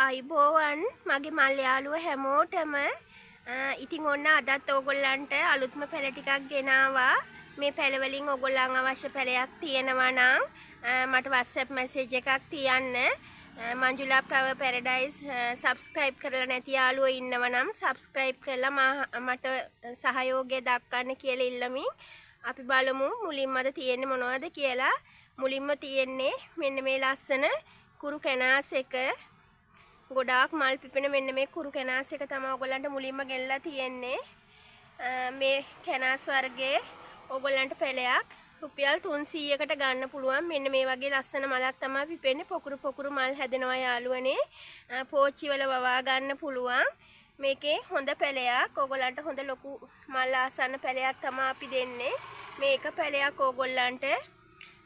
අයිබෝවන් මගේ මල් යාළුවෝ හැමෝටම ඉතින් ඔන්න අදත් ඕගොල්ලන්ට අලුත්ම පැල ටිකක් ගෙනාවා. මේ පැල වලින් ඕගොල්ලන් අවශ්‍ය පැලයක් තියෙනවා නම් මට WhatsApp message එකක් තියන්න. මංජුලා flower paradise subscribe කරලා නැති යාළුවෝ ඉන්නවා නම් subscribe කරලා මට සහයෝගය දක්වන්න කියලා ඉල්ලමින් අපි බලමු මුලින්ම අද තියෙන්නේ මොනවද කියලා. මුලින්ම තියෙන්නේ මෙන්න මේ ලස්සන කුරු කැනාස් එක. ගොඩාක් මල් පිපෙන මෙන්න මේ කුරු කැනාස් එක තමයි ඔයගොල්ලන්ට මුලින්ම ගෙනලා තියෙන්නේ. මේ කැනාස් වර්ගයේ ඔයගොල්ලන්ට පැලයක් රුපියල් 300කට ගන්න පුළුවන්. මෙන්න මේ වගේ ලස්සන මලක් තමයි පිපෙන්නේ. පොකුරු මල් හැදෙනවා යාළුවනේ. පෝච්චි වල වවා ගන්න පුළුවන්. මේකේ හොඳ පැලයක් ඔයගොල්ලන්ට හොඳ ලොකු මල් ආසන්න පැලයක් තමයි අපි දෙන්නේ. මේක පැලයක් ඔයගොල්ලන්ට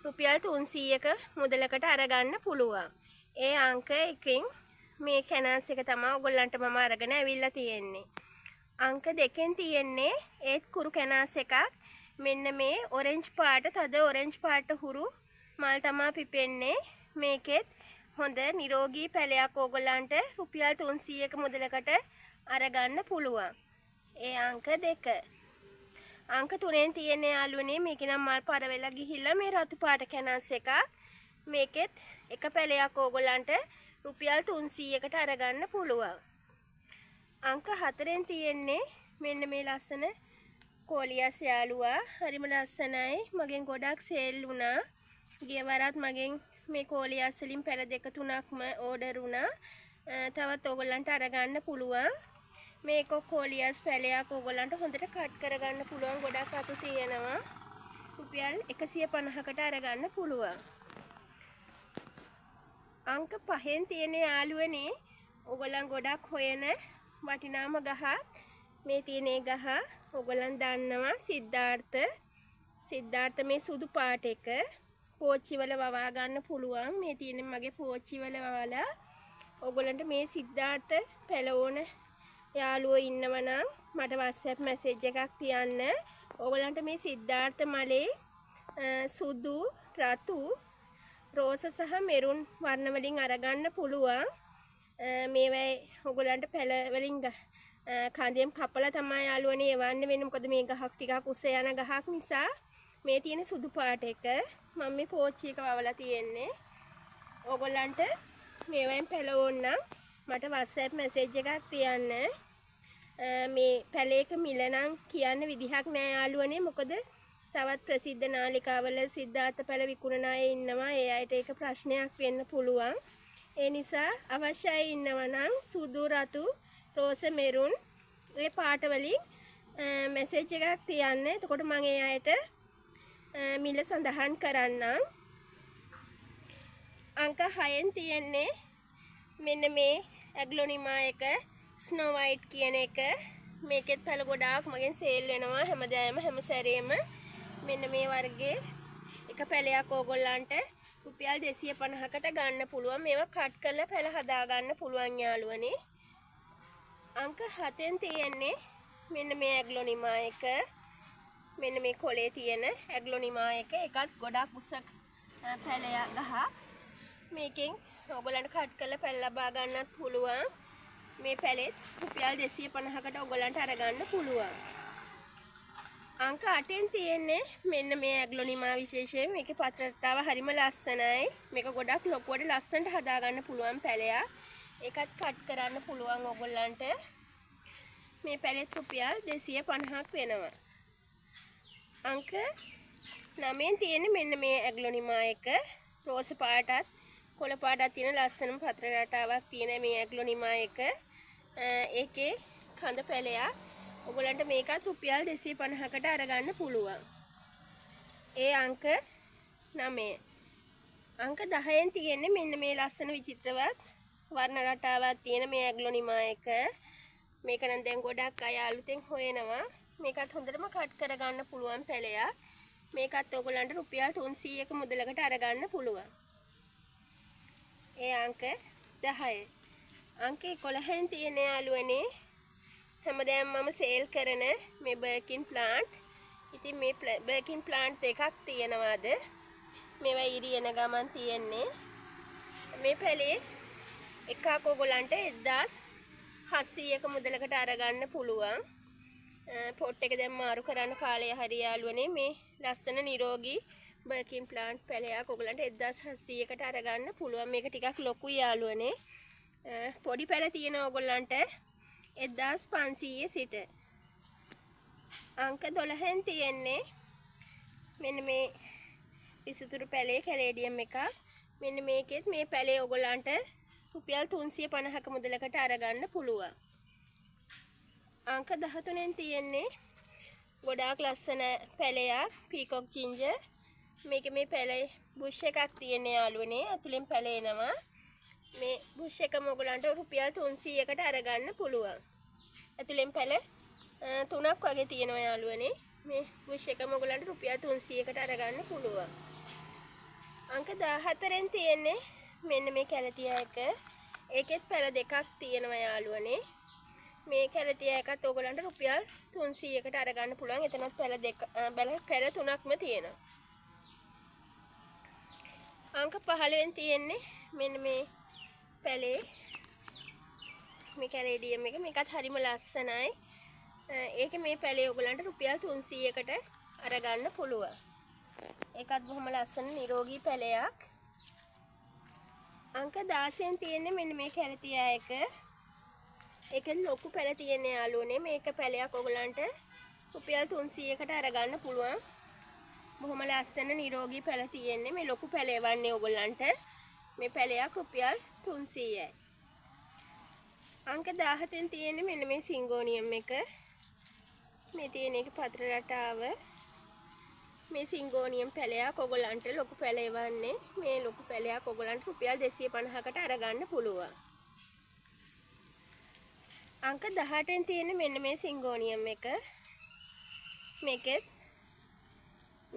රුපියල් 300ක මුදලකට අරගන්න පුළුවන්. ඒ අංක එකකින් මේ කැනාස් එක තමයි ඔයගොල්ලන්ට මම අරගෙන ඇවිල්ලා තියෙන්නේ. අංක දෙකෙන් තියෙන්නේ ඒත් කුරු කැනාස් එකක්. මෙන්න මේ ඔරෙන්ජ් පාට තද ඔරෙන්ජ් පාට හුරු මල් තමයි පිපෙන්නේ. මේකෙත් හොඳ නිරෝගී පැලයක් ඔයගොල්ලන්ට රුපියල් 300ක මුදලකට අරගන්න පුළුවන්. ඒ අංක දෙක. අංක තුනෙන් තියෙන්නේ යාළුවනේ මේකේ නම් මල් පර වෙලා ගිහිල්ලා මේ රතු පාට කැනාස් එකක්. මේකෙත් එක පැලයක් ඔයගොල්ලන්ට රුපියල් 300කට අරගන්න පුළුවන්. අංක 4න් තියෙන්නේ මෙන්න මේ ලස්සන කෝලියස් යාළුවා. හරිම ලස්සනයි. මගෙන් ගොඩක් සේල් වුණා. ගිය වරත් මගෙන් මේ කෝලියස් වලින් පැල දෙක තුනක්ම ඕඩර් වුණා. තවත් ඔයගොල්ලන්ට අරගන්න පුළුවන්. මේක කෝලියස් පැලයක් ඔයගොල්ලන්ට හොඳට කට් කරගන්න පුළුවන්. ගොඩක් අතු තියෙනවා. රුපියල් 150කට අරගන්න පුළුවන්. අංක 5න් තියෙන යාළුවනේ ඔයගොල්ලන් ගොඩක් හොයන වටිනාම ගහක්. මේ තියෙන ගහ ඔයගොල්ලන් දන්නවා සිද්ධාර්ථ මේ සුදු පාට එක පෝච්චි වල වවා ගන්න පුළුවන්. මේ තියෙන මගේ පෝච්චි වල වවලා ඔයගොල්ලන්ට මේ සිද්ධාර්ථ පැල ඕන යාළුවෝ ඉන්නවනම් මට WhatsApp message එකක් තියන්න. ඔයගොල්ලන්ට මේ සිද්ධාර්ථ මලේ සුදු රතු රෝස සහ මෙරුන් වර්ණ වලින් අරගන්න පුළුවන්. මේවයි ඔයගොල්ලන්ට පැල වලින් කඳෙම් කපලා තමයි යාළුවනේ එවන්න වෙන්නේ. මොකද මේ ගහක් ටිකක් උස යන ගහක් නිසා මේ තියෙන සුදු පාට එක මම මේ පෝච්චි එක වවලා තියෙන්නේ. ඔයගොල්ලන්ට මේවෙන් පැල ඕන නම් මට WhatsApp message එකක් තියන්න. මේ පැලේක මිල නම් කියන්න විදිහක් නෑ යාළුවනේ. මොකද තවත් ප්‍රසිද්ධ නාලිකාවල සිද්ධාර්ථ පැල විකුණන අය ඉන්නවා. ඒ අයට ඒක ප්‍රශ්නයක් වෙන්න පුළුවන්. ඒ නිසා අවශ්‍යයි ඉන්නවා නම් සුදු රතු රෝස මෙරුන් මේ පාට වලින් මැසේජ් එකක් තියන්න. එතකොට මම ඒ අයට මිල සඳහන් කරන්නම්. අංක 6න් තියෙන්නේ මෙන්න මේ ඇග්ලොනිමා එක ස්නෝ වයිට් කියන එක. මේකෙත් පැල ගොඩාක් මගෙන් සේල් වෙනවා හැමදාම හැම සැරේම. මෙන්න මේ වර්ගයේ එක පැලයක් ඕගොල්ලන්ට රුපියල් 250කට ගන්න පුළුවන්. මේවා කට් කරලා පැල හදා ගන්න පුළුවන් යාළුවනේ. අංක 7න් තියෙන්නේ මෙන්න මේ ඇග්ලොනිමා එක. මෙන්න මේ කොලේ තියෙන ඇග්ලොනිමා එක. එකත් ගොඩක් උස පැලයක් ගහ. මේකෙන් ඕගොල්ලන්ට කට් කරලා පැල ලබා ගන්නත් පුළුවන්. මේ පැලෙත් රුපියල් 250කට ඕගොල්ලන්ට අරගන්න පුළුවන්. අංක 8න් තියෙන්නේ මෙන්න මේ ඇග්ලොනිමා විශේෂයෙන්. මේකේ පත්‍රතාව හරිම ලස්සනයි. මේක ගොඩක් ලොකුවට ලස්සනට හදාගන්න පුළුවන් පැලයක්. ඒකත් කට් කරන්න පුළුවන් ඔයගොල්ලන්ට. මේ පැලෙත් රුපියල් 250ක් වෙනවා. අංක 9න් තියෙන්නේ මෙන්න මේ ඇග්ලොනිමා එක. රෝස පාටත් කොළ පාටත් තියෙන ලස්සනම පත්‍ර රටාවක් තියෙන මේ ඇග්ලොනිමා එක. ඒකේ කඳ පැලයක්. ඔයගොල්ලන්ට මේකත් රුපියල් 250කට අරගන්න පුළුවන්. ඒ අංක 9. අංක 10න් තියෙන්නේ මෙන්න මේ ලස්සන විචිත්‍රවත් වර්ණ රටාවක් තියෙන මේ ඇග්ලොනිමා එක. මේක නම් දැන් ගොඩක් අය අලුතෙන් හොයනවා. මේකත් හොඳටම කට් කරගන්න පුළුවන් පැලයක්. මේකත් ඔයගොල්ලන්ට රුපියල් 300ක මුදලකට අරගන්න පුළුවන්. ඒ අංක 10. අංක 11න් තියෙන යාළුවනේ හැමදාම මම සේල් කරන මේ බර්කින් ප්ලාන්ට්. ඉතින් මේ බර්කින් ප්ලාන්ට් දෙකක් තියෙනවාද? මේවා ඉරියන ගමන් තියෙන්නේ. මේ පැලේ එකක් ඔයගොල්ලන්ට 1700ක මුදලකට අරගන්න පුළුවන්. පොට් එක දැන් මාරු කරන්න කාලය හරි යාළුවනේ. මේ ලස්සන නිරෝගී බර්කින් ප්ලාන්ට් පැලයක් ඔයගොල්ලන්ට 1700කට අරගන්න පුළුවන්. මේක ටිකක් ලොකුයි යාළුවනේ. පොඩි පැල තියෙන ඔයගොල්ලන්ට 1500 සිට අංක 12න් තියෙන්නේ මෙන්න මේ විසුතුරු පැලේ කැලේඩියම් එකක්. මෙන්න මේකෙත් මේ පැලේ ඔයගොල්ලන්ට රුපියල් 350ක මුදලකට අරගන්න පුළුවන්. අංක 13න් තියෙන්නේ ගොඩාක් ලස්සන පැලයක් පීකොක් ජින්ජර්. මේක මේ පැලේ බුෂ් එකක් තියෙන යාළුවනේ. ඇතුලෙන් පැල එනවා. මේ බුෂ් එකම ඔයගොල්ලන්ට රුපියල් 300කට අරගන්න පුළුවන්. ඇතුලෙන් පැල තුනක් වගේ තියෙනවා යාළුවනේ. මේ බුෂ් එකම ඔයගොල්ලන්ට රුපියල් 300කට අරගන්න පුළුවන්. අංක 14න් තියෙන්නේ මෙන්න මේ කැලතිය එක. ඒකෙත් පැල දෙකක් තියෙනවා යාළුවනේ. මේ කැලතිය එකත් ඔයගොල්ලන්ට රුපියල් 300කට අරගන්න පුළුවන්. එතනත් පැල තුනක්ම තියෙනවා. අංක 15න් තියෙන්නේ මෙන්න මේ පැලේ මේ කැලේඩියම් එක. මේකත් හරිම ලස්සනයි. ඒක මේ පැලේ ඔයගොල්ලන්ට රුපියල් 300කට අරගන්න පුළුවන්. ඒකත් බොහොම ලස්සන නිරෝගී පැලයක්. අංක 16න් තියෙන්නේ මෙන්න මේ කැලතිය එක. ඒකෙන් ලොකු පැල තියෙන යාළුවනේ. මේක පැලයක් ඔයගොල්ලන්ට රුපියල් 300කට අරගන්න පුළුවන්. බොහොම ලස්සන නිරෝගී පැල තියෙන්නේ. මේ ලොකු පැලේ වන්නේ ඔයගොල්ලන්ට මේ පැලයක් රුපියල් 300යි. අංක 17න් තියෙන්නේ මෙන්න මේ සිංගෝනියම් එක. මේ තියෙන එක පතර රටාව. මේ සිංගෝනියම් පැලයක් ඔයගොල්ලන්ට ලොකු පැලේ වන්නේ. මේ ලොකු පැලයක් ඔයගොල්ලන්ට රුපියල් 250කට අරගන්න පුළුවන්. අංක 18න් තියෙන්නේ මෙන්න මේ සිංගෝනියම් එක.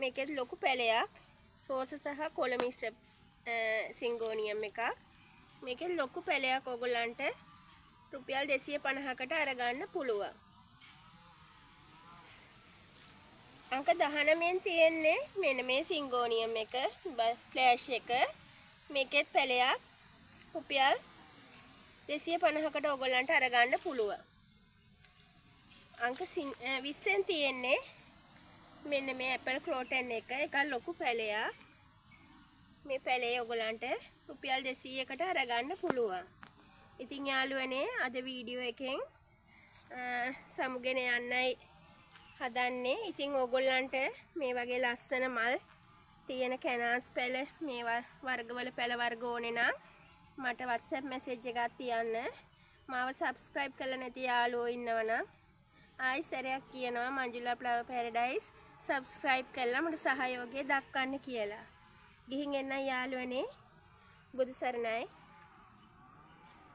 මේකෙත් ලොකු පැලයක්. රෝස සහ කොළ මිශ්‍ර සිංගෝනියම් එකක්. මේකෙත් ලොකු පැලයක් ඔයගොල්ලන්ට රුපියල් 250කට අරගන්න පුළුවන්. අංක 19න් තියෙන්නේ මෙන්න මේ සිංගෝනියම් එක ෆ්ලෑෂ් එක. මේකෙත් පැලයක් රුපියල් 250කට ඔයගොල්ලන්ට අරගන්න පුළුවන්. අංක 20න් තියෙන්නේ මෙන්න මේ ඇපල් ක්‍රෝටන් එක. ඒක ලොකු පැලයක්. මේ පැලේ ඔයගොල්ලන්ට රුපියල් 200කට අරගන්න පුළුවන්. ඉතින් යාළුවනේ අද වීඩියෝ එකෙන් සමුගෙන යන්නයි හදන්නේ. ඉතින් ඔයගොල්ලන්ට මේ වගේ ලස්සන මල් තියෙන කැනාස් පැල මේ වර්ගවල පැල වර්ග ඕනේ නම් මට WhatsApp message එකක් තියන්න. මාව subscribe කරලා නැති යාළුවෝ ඉන්නවනම් ආයි සැරයක් කියනවා මංජුලා flower paradise subscribe කරලා මට සහයෝගය දක්වන්න කියලා. ගිහින් එන්න යාළුවනේ. බුදු සරණයි.